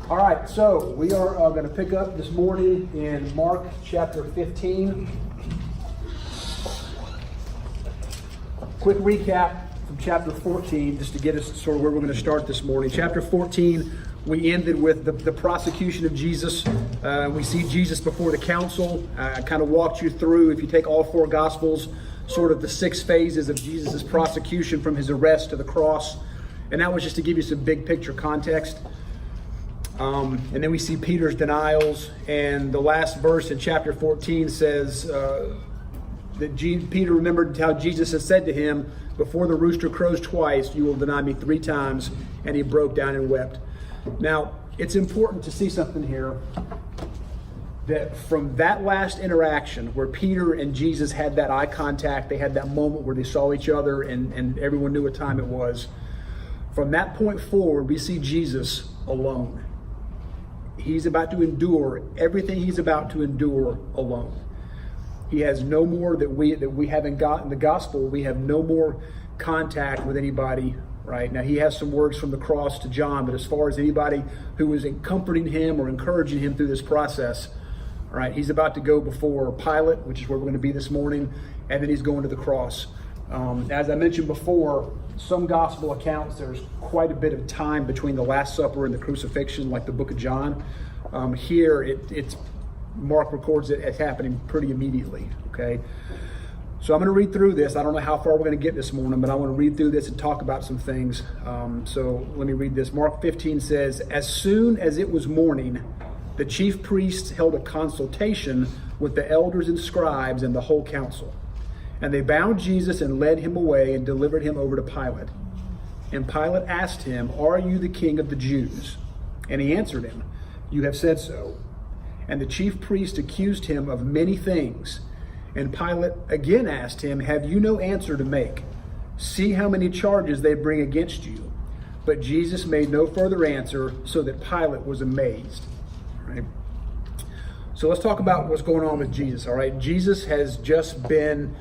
All right, so we are going to pick up this morning in Mark chapter 15. Quick recap from chapter 14, just to get us sort of where we're going to start this morning. Chapter 14, we ended with the prosecution of Jesus. We see Jesus before the council. I kind of walked you through, if you take all four Gospels, sort of the 6 phases of Jesus' prosecution from his arrest to the cross. And that was just to give you some big picture context. And then we see Peter's denials, and the last verse in chapter 14 says that Peter remembered how Jesus had said to him, "Before the rooster crows twice, you will deny me 3 times," and he broke down and wept. Now, it's important to see something here, that from that last interaction where Peter and Jesus had that eye contact, they had that moment where they saw each other and everyone knew what time it was. From that point forward, we see Jesus alone. He's about to endure everything he's about to endure alone. He has no more that we haven't got in the gospel. We have no more contact with anybody right now. He has some words from the cross to John, but as far as anybody who was comforting him or encouraging him through this process, right, he's about to go before Pilate, which is where we're going to be this morning, and then he's going to the cross. As I mentioned before, some gospel accounts, there's quite a bit of time between the Last Supper and the crucifixion, like the book of John. Here, it's Mark records it as happening pretty immediately, okay? So I'm going to read through this. I don't know how far we're going to get this morning, but I want to read through this and talk about some things. So let me read this. Mark 15 says, "As soon as it was morning, the chief priests held a consultation with the elders and scribes and the whole council. And they bound Jesus and led him away and delivered him over to Pilate. And Pilate asked him, 'Are you the king of the Jews?' And he answered him, 'You have said so.' And the chief priest accused him of many things. And Pilate again asked him, 'Have you no answer to make? See how many charges they bring against you.' But Jesus made no further answer, so that Pilate was amazed." All right. So let's talk about what's going on with Jesus, all right? Jesus has just been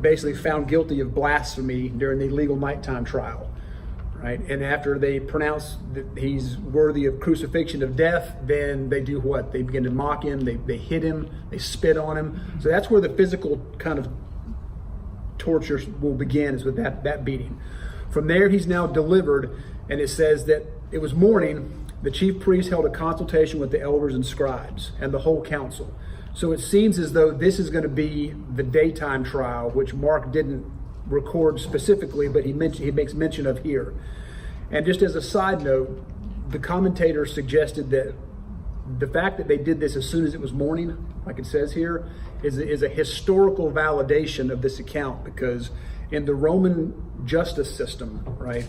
basically found guilty of blasphemy during the illegal nighttime trial, right? And after they pronounce that he's worthy of crucifixion, of death, then they do what? They begin to mock him, they hit him, they spit on him. So that's where the physical kind of torture will begin, is with that beating. From there, he's now delivered, and it says that it was morning. The chief priest held a consultation with the elders and scribes and the whole council. So it seems as though this is going to be the daytime trial, which Mark didn't record specifically, but he makes mention of here. And just as a side note, the commentator suggested that the fact that they did this as soon as it was morning, like it says here, is a historical validation of this account, because in the Roman justice system, right,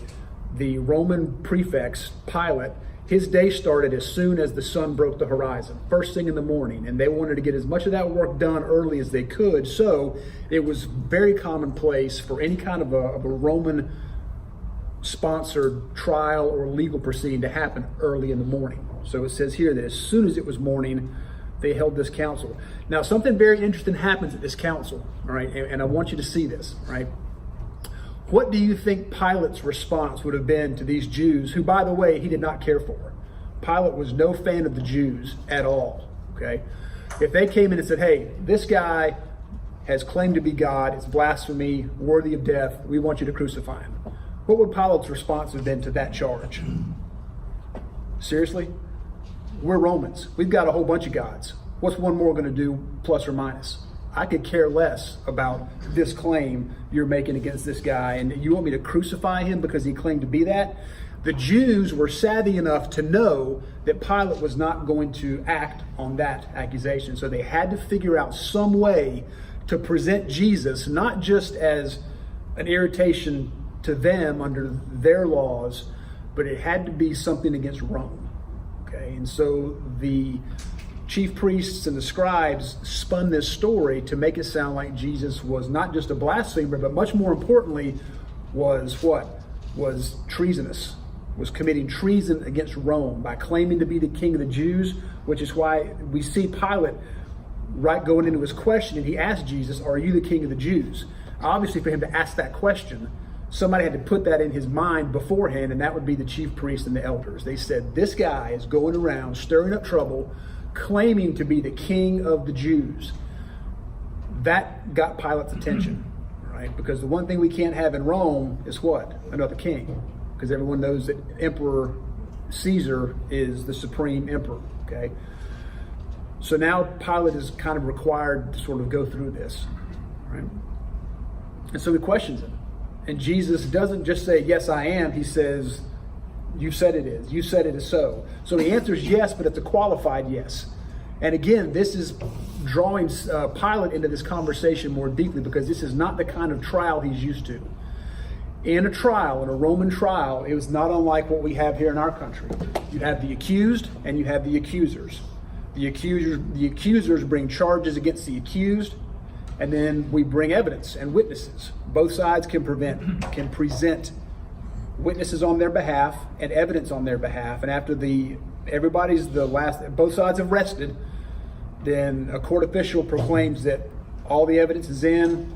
the Roman prefects, Pilate, his day started as soon as the sun broke the horizon, first thing in the morning, and they wanted to get as much of that work done early as they could. So it was very commonplace for any kind of a Roman sponsored trial or legal proceeding to happen early in the morning. So it says here that as soon as it was morning, they held this council. Now, something very interesting happens at this council, all right, and I want you to see this, right? What do you think Pilate's response would have been to these Jews, who, by the way, he did not care for? Pilate was no fan of the Jews at all, okay? If they came in and said, "Hey, this guy has claimed to be God, it's blasphemy, worthy of death, we want you to crucify him," what would Pilate's response have been to that charge? Seriously? We're Romans. We've got a whole bunch of gods. What's one more going to do, plus or minus? I could care less about this claim you're making against this guy, and you want me to crucify him because he claimed to be that? The Jews were savvy enough to know that Pilate was not going to act on that accusation. So they had to figure out some way to present Jesus, not just as an irritation to them under their laws, but it had to be something against Rome. Okay, and so the chief priests and the scribes spun this story to make it sound like Jesus was not just a blasphemer, but much more importantly was what? Was treasonous, was committing treason against Rome by claiming to be the king of the Jews, which is why we see Pilate, right, going into his question, and he asked Jesus, "Are you the king of the Jews?" Obviously, for him to ask that question somebody had to put that in his mind beforehand, and that would be the chief priests and the elders. They said, this guy is going around stirring up trouble, claiming to be the king of the Jews. That got Pilate's attention, right? Because the one thing we can't have in Rome is what? Another king. Because everyone knows that Emperor Caesar is the supreme emperor, okay? So now Pilate is kind of required to sort of go through this, right? And so he questions him. And Jesus doesn't just say, yes, I am. He says, you said it is. You said it is so. So he answers yes, but it's a qualified yes. And again, this is drawing Pilate into this conversation more deeply, because this is not the kind of trial he's used to. In a trial, in a Roman trial, it was not unlike what we have here in our country. You have the accused and you have the accusers. The accusers bring charges against the accused, and then we bring evidence and witnesses. Both sides can present witnesses on their behalf and evidence on their behalf. And after both sides have rested, then a court official proclaims that all the evidence is in.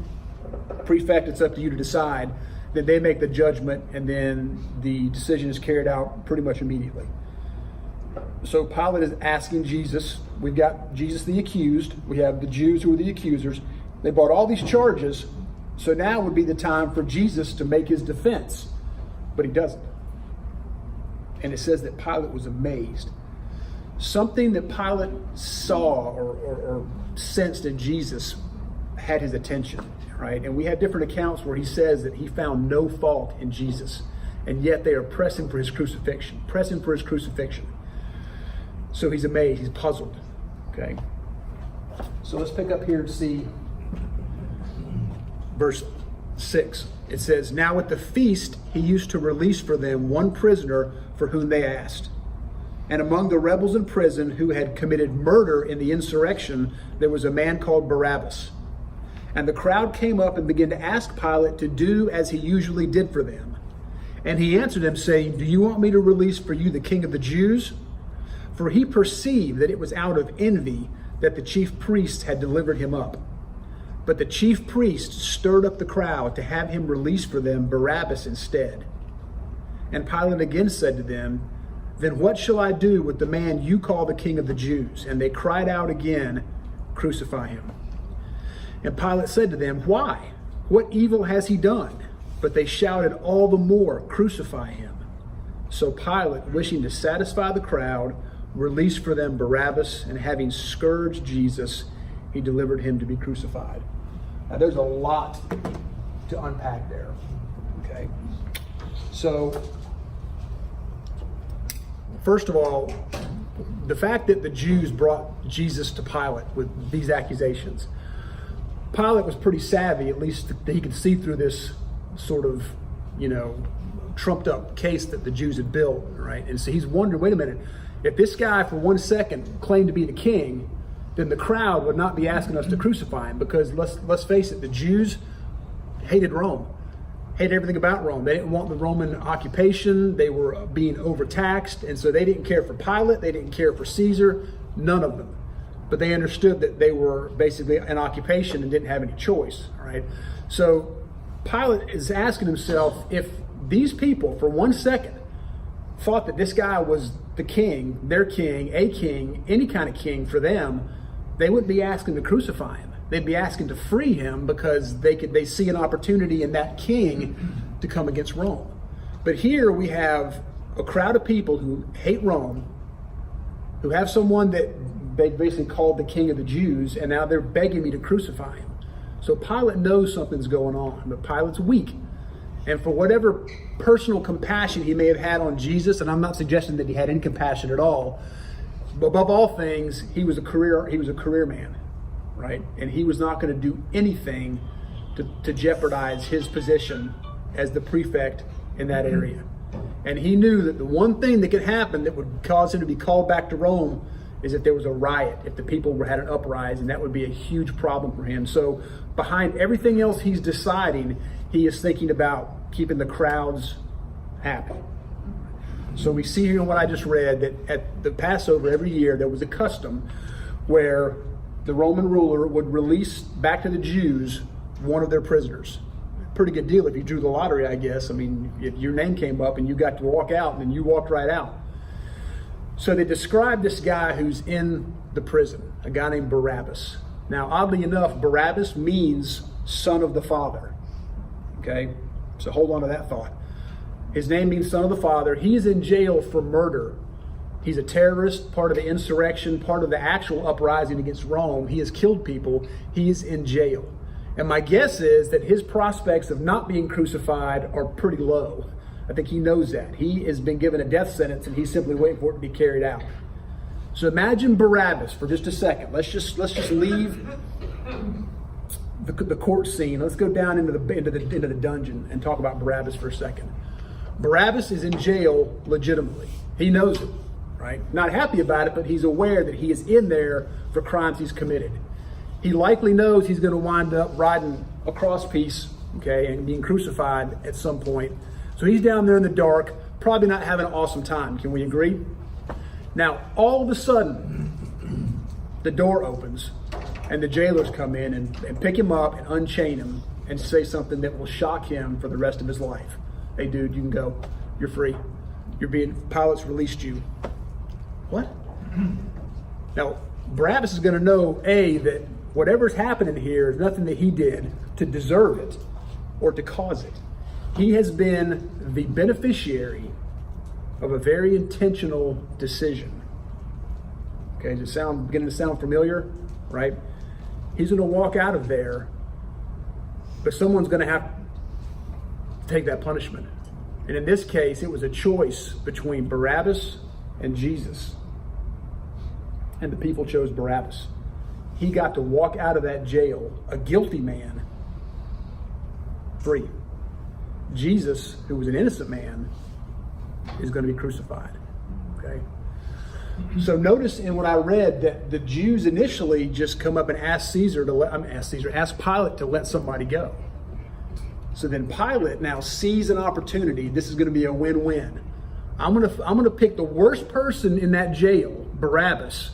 Prefect, it's up to you to decide. Then they make the judgment, and then the decision is carried out pretty much immediately. So Pilate is asking Jesus, we've got Jesus the accused, we have the Jews who are the accusers. They brought all these charges, so now would be the time for Jesus to make his defense. But he doesn't. And it says that Pilate was amazed. Something that Pilate saw or sensed in Jesus had his attention, right? And we have different accounts where he says that he found no fault in Jesus, and yet they are pressing for his crucifixion. So he's amazed, he's puzzled, okay? So let's pick up here and see verse 6. It says, now at the feast, he used to release for them one prisoner for whom they asked. And among the rebels in prison who had committed murder in the insurrection, there was a man called Barrabas. And the crowd came up and began to ask Pilate to do as he usually did for them. And he answered them, saying, do you want me to release for you the king of the Jews? For he perceived that it was out of envy that the chief priests had delivered him up. But the chief priests stirred up the crowd to have him release for them Barrabas instead. And Pilate again said to them, then what shall I do with the man you call the king of the Jews? And they cried out again, crucify him. And Pilate said to them, why? What evil has he done? But they shouted all the more, crucify him. So Pilate, wishing to satisfy the crowd, released for them Barrabas, and having scourged Jesus, he delivered him to be crucified. Now there's a lot to unpack there, okay? So, first of all, the fact that the Jews brought Jesus to Pilate with these accusations, Pilate was pretty savvy, at least that he could see through this sort of, trumped up case that the Jews had built, right? And so he's wondering, wait a minute, if this guy for 1 second claimed to be the king, then the crowd would not be asking us to crucify him, because let's face it, the Jews hated Rome, hated everything about Rome. They didn't want the Roman occupation. They were being overtaxed, and so they didn't care for Pilate. They didn't care for Caesar, none of them. But they understood that they were basically an occupation and didn't have any choice, right? So Pilate is asking himself, if these people for 1 second thought that this guy was the king, their king, a king, any kind of king for them, they wouldn't be asking to crucify him. They'd be asking to free him, because they see an opportunity in that king to come against Rome. But here we have a crowd of people who hate Rome, who have someone that they basically called the king of the Jews, and now they're begging me to crucify him. So Pilate knows something's going on, but Pilate's weak. And for whatever personal compassion he may have had on Jesus, and I'm not suggesting that he had any compassion at all, but above all things, he was a career man, right? And he was not going to do anything to jeopardize his position as the prefect in that area. And he knew that the one thing that could happen that would cause him to be called back to Rome is if there was a riot, if the people had an uprising, and that would be a huge problem for him. So behind everything else he's deciding, he is thinking about keeping the crowds happy. So we see here in what I just read that at the Passover every year, there was a custom where the Roman ruler would release back to the Jews one of their prisoners. pretty good deal if you drew the lottery, I guess. I mean, if your name came up and you got to walk out, and then you walked right out. So they describe this guy who's in the prison, a guy named Barrabas. Now, oddly enough, Barrabas means son of the Father. Okay? So hold on to that thought. His name means son of the Father. He's in jail for murder. He's a terrorist, part of the insurrection, part of the actual uprising against Rome. He has killed people. He's in jail. And my guess is that his prospects of not being crucified are pretty low. I think he knows that. He has been given a death sentence and he's simply waiting for it to be carried out. So imagine Barrabas for just a second. Let's just leave the court scene. Let's go down into the dungeon and talk about Barrabas for a second. Barrabas is in jail legitimately. He knows it, right? Not happy about it, but he's aware that he is in there for crimes he's committed. He likely knows he's going to wind up riding a crosspiece, okay, and being crucified at some point. So he's down there in the dark, probably not having an awesome time. Can we agree? Now, all of a sudden, the door opens and the jailers come in and pick him up and unchain him and say something that will shock him for the rest of his life. Hey, dude, you can go. You're free. Pilate's released you. What? Now, Barrabas is going to know, A, that whatever's happening here is nothing that he did to deserve it or to cause it. He has been the beneficiary of a very intentional decision. Okay, does it beginning to sound familiar? Right? He's going to walk out of there, but someone's going to have to take that punishment. And in this case, it was a choice between Barrabas and Jesus. And the people chose Barrabas. He got to walk out of that jail, a guilty man, free. Jesus, who was an innocent man, is going to be crucified. Okay? So notice in what I read that the Jews initially just come up and ask Pilate to let somebody go. So then Pilate now sees an opportunity. This is going to be a win-win. I'm going to pick the worst person in that jail, Barrabas,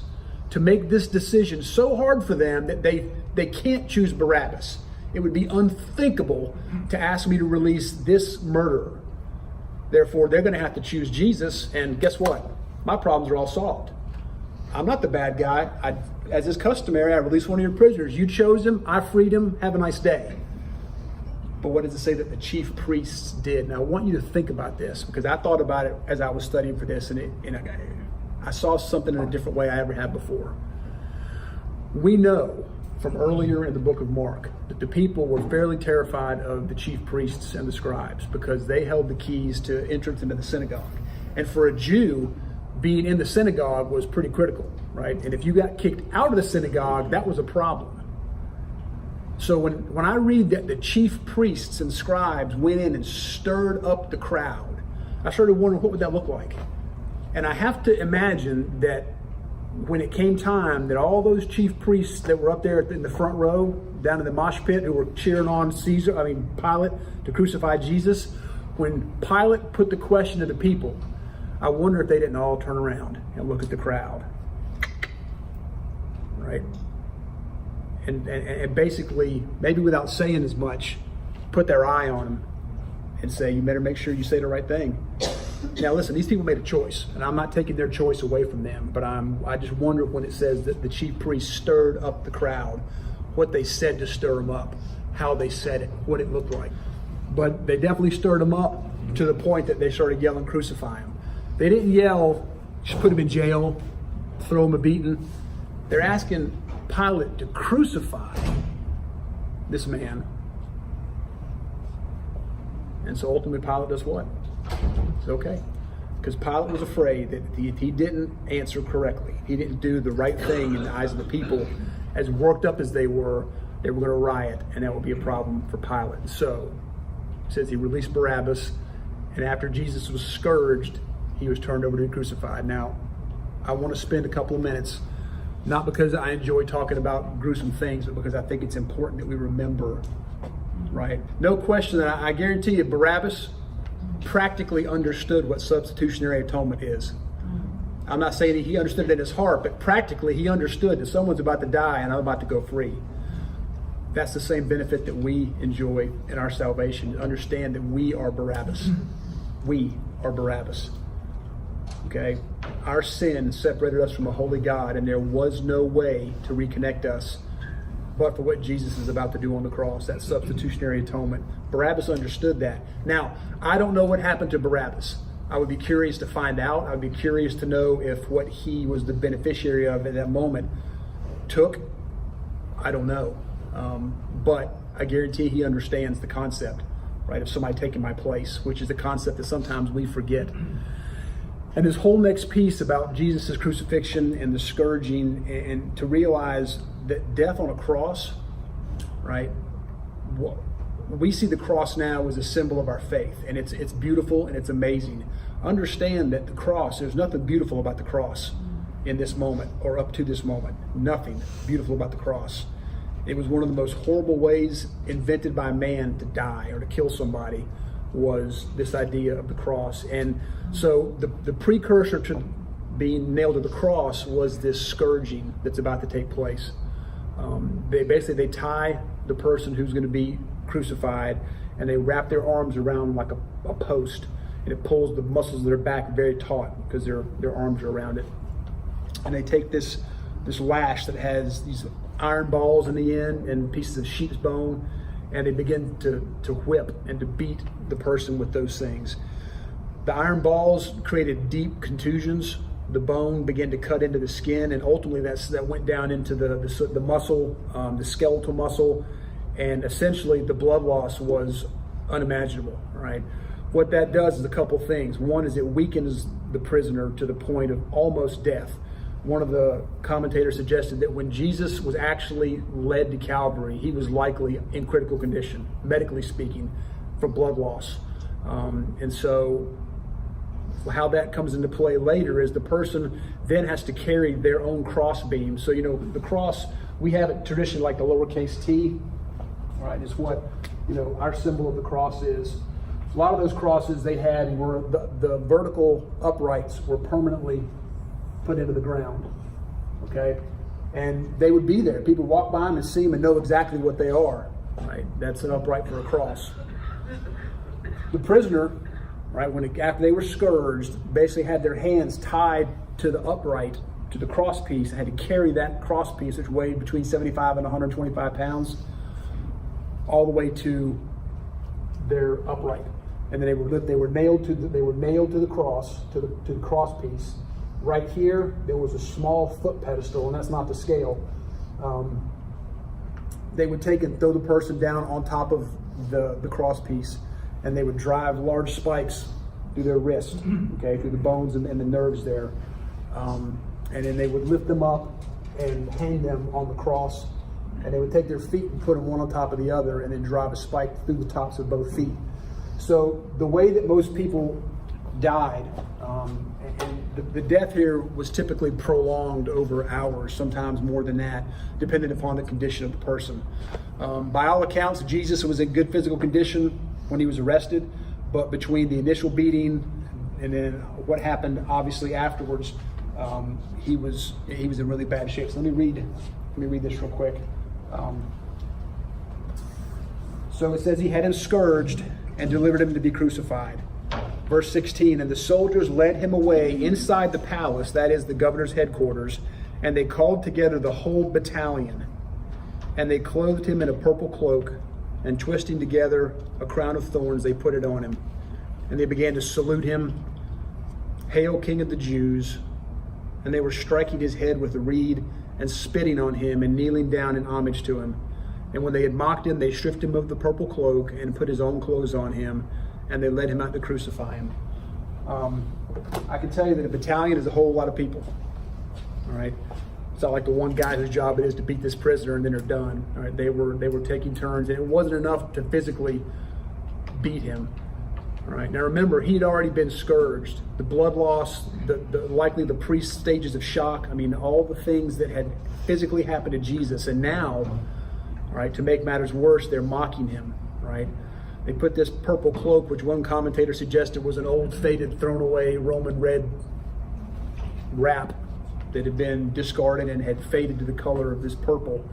to make this decision so hard for them that they can't choose Barrabas. It would be unthinkable to ask me to release this murderer. Therefore, they're going to have to choose Jesus, and guess what? My problems are all solved. I'm not the bad guy. As is customary, I release one of your prisoners. You chose him. I freed him. Have a nice day. But what does it say that the chief priests did? Now, I want you to think about this, because I thought about it as I was studying for this, and I saw something in a different way I ever had before. We know from earlier in the book of Mark that the people were fairly terrified of the chief priests and the scribes because they held the keys to entrance into the synagogue. And for a Jew, being in the synagogue was pretty critical, right? And if you got kicked out of the synagogue, that was a problem. So when I read that the chief priests and scribes went in and stirred up the crowd, I started wondering, what would that look like? And I have to imagine that when it came time that all those chief priests that were up there in the front row, down in the mosh pit, who were cheering on Pilate to crucify Jesus, when Pilate put the question to the people, I wonder if they didn't all turn around and look at the crowd, right? And basically, maybe without saying as much, put their eye on him and say, you better make sure you say the right thing. Now listen, these people made a choice, and I'm not taking their choice away from them, but I just wonder when it says that the chief priests stirred up the crowd, what they said to stir them up, how they said it, what it looked like. But they definitely stirred them up to the point that they started yelling, crucify him. They didn't yell, just put him in jail, throw him a beating. They're asking Pilate to crucify this man. And so ultimately Pilate does what? It's okay. Because Pilate was afraid that if he didn't answer correctly, he didn't do the right thing in the eyes of the people, as worked up as they were going to riot, and that would be a problem for Pilate. So it says he released Barrabas, and after Jesus was scourged, he was turned over to be crucified. Now, I want to spend a couple of minutes, not because I enjoy talking about gruesome things, but because I think it's important that we remember, right? No question that I guarantee you, Barrabas practically understood what substitutionary atonement is. I'm not saying he understood it in his heart, but practically he understood that someone's about to die and I'm about to go free. That's the same benefit that we enjoy in our salvation. Understand that we are Barrabas. We are Barrabas. Okay? Our sin separated us from a holy God, and there was no way to reconnect us but for what Jesus is about to do on the cross, that substitutionary atonement. Barrabas understood that. Now, I don't know what happened to Barrabas. I would be curious to find out. I would be curious to know if what he was the beneficiary of at that moment took. I don't know. But I guarantee he understands the concept, right, of somebody taking my place, which is a concept that sometimes we forget. And this whole next piece about Jesus' crucifixion and the scourging, and to realize that death on a cross, right, we see the cross now as a symbol of our faith, and it's beautiful and it's amazing. Understand that the cross, there's nothing beautiful about the cross in this moment or up to this moment. Nothing beautiful about the cross. It was one of the most horrible ways invented by man to die or to kill somebody, was this idea of the cross. And so the precursor to being nailed to the cross was this scourging that's about to take place. They tie the person who's going to be crucified, and they wrap their arms around like a post, and it pulls the muscles of their back very taut because their arms are around it. And they take this lash that has these iron balls in the end and pieces of sheep's bone, and they begin to whip and to beat the person with those things. The iron balls created deep contusions. The bone began to cut into the skin, and ultimately that went down into the muscle, the skeletal muscle, and essentially the blood loss was unimaginable, right? What that does is a couple things. One is it weakens the prisoner to the point of almost death. One of the commentators suggested that when Jesus was actually led to Calvary, he was likely in critical condition, medically speaking, for blood loss. And so how that comes into play later is the person then has to carry their own cross beam. So, the cross, we have it traditionally like the lowercase t, right, is what, our symbol of the cross is. A lot of those crosses they had were, the vertical uprights were permanently put into the ground, okay? And they would be there. People walk by them and see them and know exactly what they are, right? That's an upright for a cross. The prisoner, right, after they were scourged, basically had their hands tied to the upright, to the cross piece, and had to carry that cross piece, which weighed between 75 and 125 pounds, all the way to their upright. And then they were nailed to the cross, to the cross piece. Right here, there was a small foot pedestal, and that's not the scale. They would take and throw the person down on top of the cross piece, and they would drive large spikes through their wrist, okay, through the bones and the nerves there. And then they would lift them up and hang them on the cross, and they would take their feet and put them one on top of the other, and then drive a spike through the tops of both feet. So the way that most people died, and the death here was typically prolonged over hours, sometimes more than that, depending upon the condition of the person. By all accounts, Jesus was in good physical condition when he was arrested, but between the initial beating and then what happened obviously afterwards, he was in really bad shape. So let me read this real quick. So it says he had him scourged and delivered him to be crucified. Verse 16, and the soldiers led him away inside the palace, that is the governor's headquarters, and they called together the whole battalion. And they clothed him in a purple cloak, and twisting together a crown of thorns, they put it on him. And they began to salute him, "Hail, King of the Jews!" And they were striking his head with a reed and spitting on him and kneeling down in homage to him. And when they had mocked him, they stripped him of the purple cloak and put his own clothes on him, and they led him out to crucify him. I can tell you that a battalion is a whole lot of people, all right? It's not like the one guy whose job it is to beat this prisoner and then they're done, all right? They were taking turns, and it wasn't enough to physically beat him, all right? Now remember, he had already been scourged. The blood loss, likely the pre-stages of shock, all the things that had physically happened to Jesus, and now, all right, to make matters worse, they're mocking him, right? They put this purple cloak, which one commentator suggested was an old, faded, thrown away Roman red wrap that had been discarded and had faded to the color of this purple.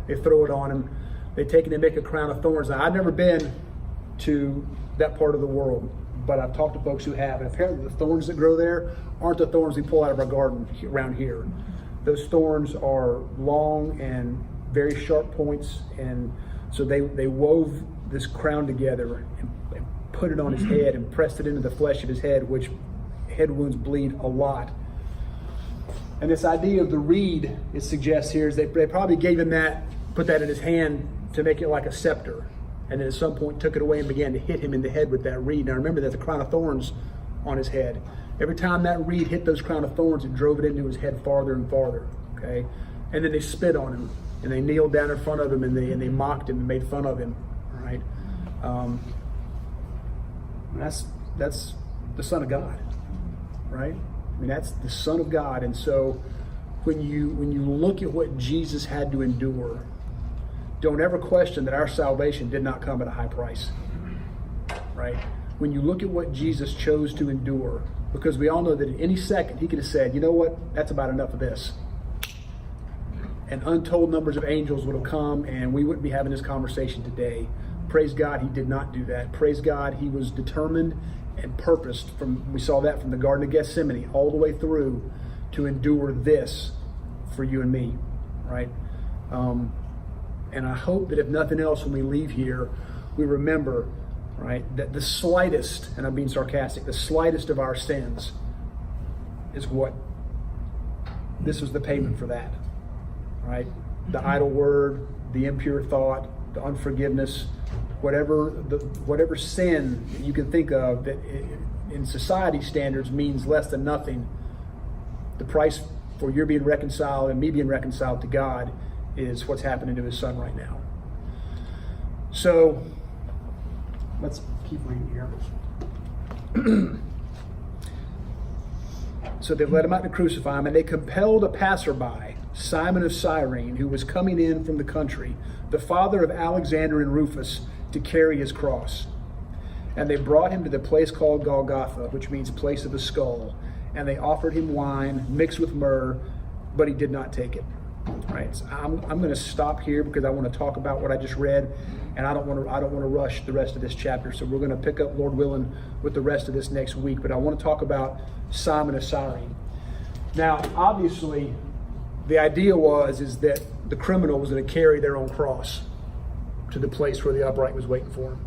They throw it on him. They take it and make a crown of thorns. Now, I've never been to that part of the world, but I've talked to folks who have, and apparently the thorns that grow there aren't the thorns we pull out of our garden around here. Those thorns are long and very sharp points, and so they wove this crown together and put it on his head and pressed it into the flesh of his head, which head wounds bleed a lot. And this idea of the reed, it suggests here, is they probably gave him that, put that in his hand to make it like a scepter, and then at some point took it away and began to hit him in the head with that reed. Now remember, there's a crown of thorns on his head. Every time that reed hit those crown of thorns, it drove it into his head farther and farther, okay? And then they spit on him, and they kneeled down in front of him, and they mocked him and made fun of him, all right? That's the Son of God, right? I mean, that's the Son of God. And so when you look at what Jesus had to endure, don't ever question that our salvation did not come at a high price, right? When you look at what Jesus chose to endure, because we all know that at any second he could have said, you know what, that's about enough of this. And untold numbers of angels would have come and we wouldn't be having this conversation today. Praise God, he did not do that. Praise God, he was determined and purposed, we saw that from the Garden of Gethsemane all the way through, to endure this for you and me, right? And I hope that if nothing else, when we leave here, we remember, right, that the slightest, and I'm being sarcastic, the slightest of our sins is what, this was the payment for that, right? The idle word, the impure thought, the unforgiveness, whatever sin that you can think of that in society standards means less than nothing, the price for your being reconciled and me being reconciled to God is what's happening to his Son right now. So let's keep reading here. So they led him out to crucify him, and they compelled a passerby, Simon of Cyrene, who was coming in from the country, the father of Alexander and Rufus, to carry his cross. And they brought him to the place called Golgotha, which means place of a skull. And they offered him wine mixed with myrrh, but he did not take it. Right? So I'm going to stop here because I want to talk about what I just read, and I don't want to rush the rest of this chapter. So we're going to pick up, Lord willing, with the rest of this next week. But I want to talk about Simon of Cyrene. Now, obviously, the idea is that the criminal was going to carry their own cross to the place where the upright was waiting for him.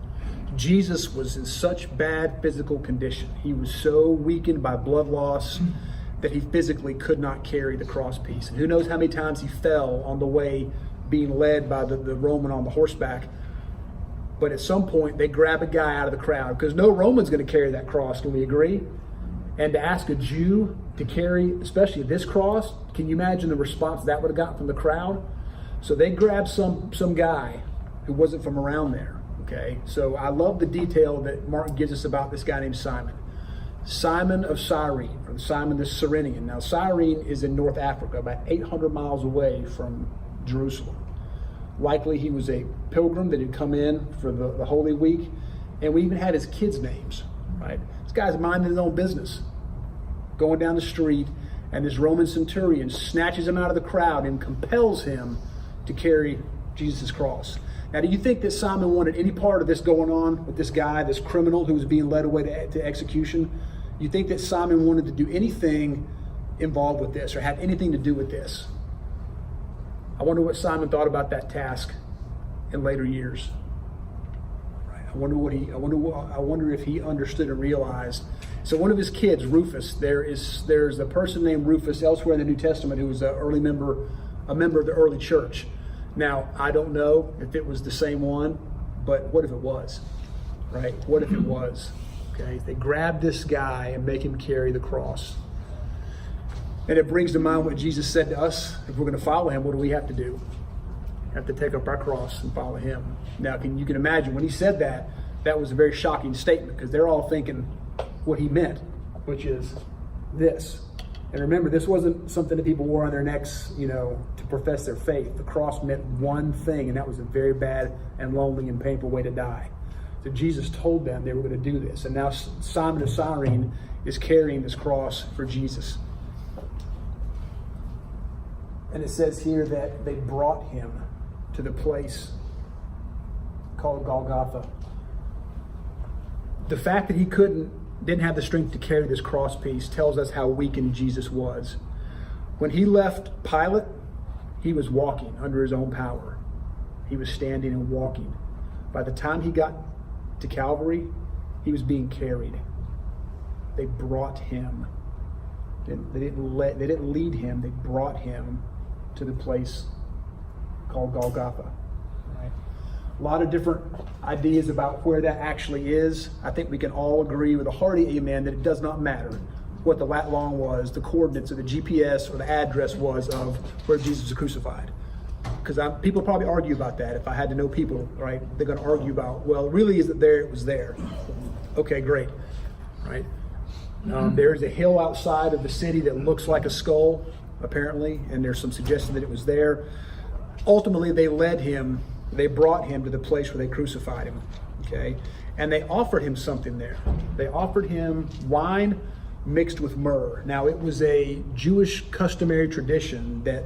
Jesus was in such bad physical condition. He was so weakened by blood loss that he physically could not carry the cross piece. And who knows how many times he fell on the way being led by the Roman on the horseback. But at some point, they grab a guy out of the crowd, because no Roman's going to carry that cross, can we agree? And to ask a Jew to carry, especially this cross, can you imagine the response that would have got from the crowd? So they grabbed some guy who wasn't from around there, okay? So I love the detail that Mark gives us about this guy named Simon. Simon of Cyrene, or Simon the Cyrenian. Now, Cyrene is in North Africa, about 800 miles away from Jerusalem. Likely he was a pilgrim that had come in for the Holy Week, and we even had his kids' names, right? This guy's minding his own business, going down the street, and this Roman centurion snatches him out of the crowd and compels him to carry Jesus' cross. Now, do you think that Simon wanted any part of this going on with this guy, this criminal who was being led away to execution? You think that Simon wanted to do anything involved with this or have anything to do with this? I wonder what Simon thought about that task in later years. Right. I wonder if he understood and realized. So one of his kids, Rufus, there's a person named Rufus elsewhere in the New Testament who was a member of the early church. Now, I don't know if it was the same one, but what if it was, right? What if it was, okay? They grab this guy and make him carry the cross. And it brings to mind what Jesus said to us. If we're going to follow him, what do we have to do? We have to take up our cross and follow him. Now, you can imagine when he said that, that was a very shocking statement, because they're all thinking what he meant, which is this. And remember, this wasn't something that people wore on their necks, to profess their faith. The cross meant one thing, and that was a very bad and lonely and painful way to die. So Jesus told them they were going to do this. And now Simon of Cyrene is carrying this cross for Jesus. And it says here that they brought him to the place called Golgotha. The fact that he didn't have the strength to carry this cross piece tells us how weakened Jesus was. When he left Pilate, he was walking under his own power. He was standing and walking. By the time he got to Calvary, he was being carried. They brought him. They didn't lead him. They brought him to the place called Golgotha. Right? A lot of different ideas about where that actually is. I think we can all agree with a hearty amen that it does not matter what the lat long was, the coordinates or the GPS or the address was of where Jesus was crucified. Because people probably argue about that. If I had to know people, right, they're going to argue about, well, really is it there? It was there. Okay, great, right? There's a hill outside of the city that looks like a skull, apparently, and there's some suggestion that it was there. Ultimately, they brought him to the place where they crucified him, okay? And they offered him something there. They offered him wine mixed with myrrh. Now, it was a Jewish customary tradition that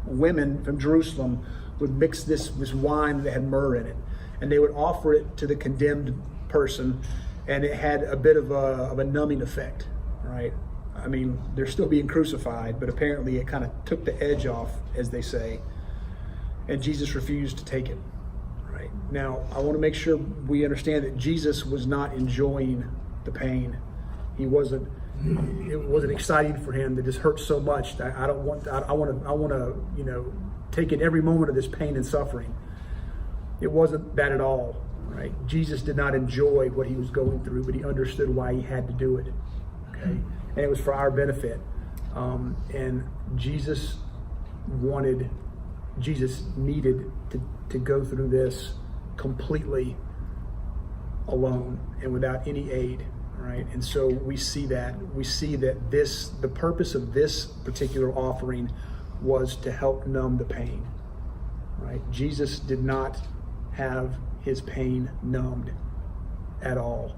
women from Jerusalem would mix this wine that had myrrh in it, and they would offer it to the condemned person, and it had a bit of a numbing effect, right? I mean, they're still being crucified, but apparently it kind of took the edge off, as they say, and Jesus refused to take it, right? Now, I want to make sure we understand that Jesus was not enjoying the pain. It wasn't exciting for him that this hurts so much that I want to, take in every moment of this pain and suffering. It wasn't that at all, right? Jesus did not enjoy what he was going through, but he understood why he had to do it, okay? And it was for our benefit. And Jesus needed to go through this completely alone and without any aid. Right, and so we see that the purpose of this particular offering was to help numb the pain. Right, Jesus did not have his pain numbed at all.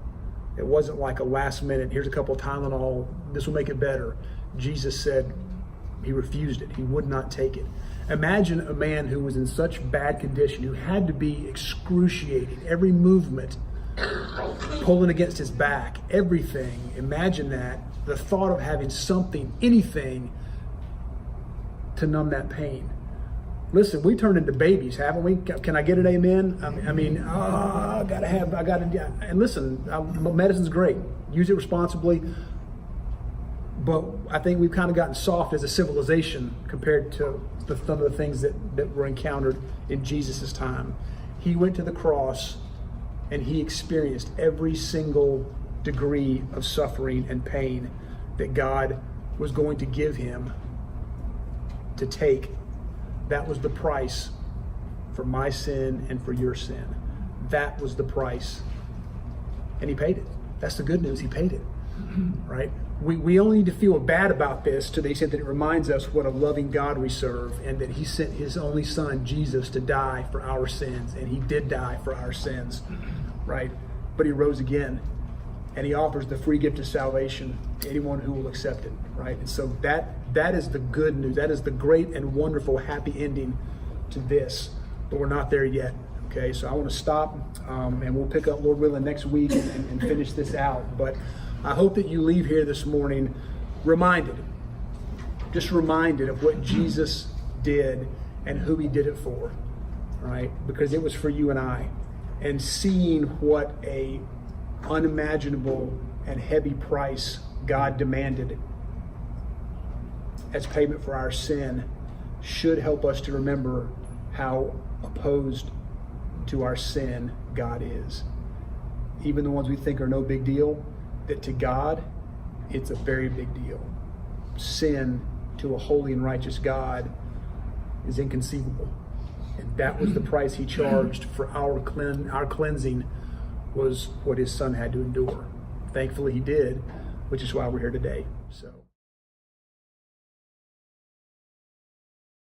It wasn't like a last minute, here's a couple of Tylenol, this will make it better. Jesus said he refused it. He would not take it. Imagine a man who was in such bad condition, who had to be excruciating, every movement pulling against his back, everything. Imagine that, the thought of having something, anything to numb that pain. Listen, we turned into babies, haven't we? Can I get an amen? And listen, medicine's great. Use it responsibly. But I think we've kind of gotten soft as a civilization compared to some of the things that were encountered in Jesus' time. He went to the cross and he experienced every single degree of suffering and pain that God was going to give him to take. That was the price for my sin and for your sin. That was the price. And he paid it. That's the good news. He paid it, right? We only need to feel bad about this to the extent that it reminds us what a loving God we serve, and that he sent his only son, Jesus, to die for our sins. And he did die for our sins, right? But he rose again, and he offers the free gift of salvation to anyone who will accept it, right? And so that is the good news. That is the great and wonderful happy ending to this. But we're not there yet, okay? So I want to stop, and we'll pick up, Lord willing, next week and finish this out. But I hope that you leave here this morning reminded of what Jesus did and who he did it for, right? Because it was for you and I. And seeing what a unimaginable and heavy price God demanded as payment for our sin should help us to remember how opposed to our sin God is. Even the ones we think are no big deal, that to God, it's a very big deal. Sin to a holy and righteous God is inconceivable. And that was the price he charged for our cleansing, was what his son had to endure. Thankfully he did, which is why we're here today. So.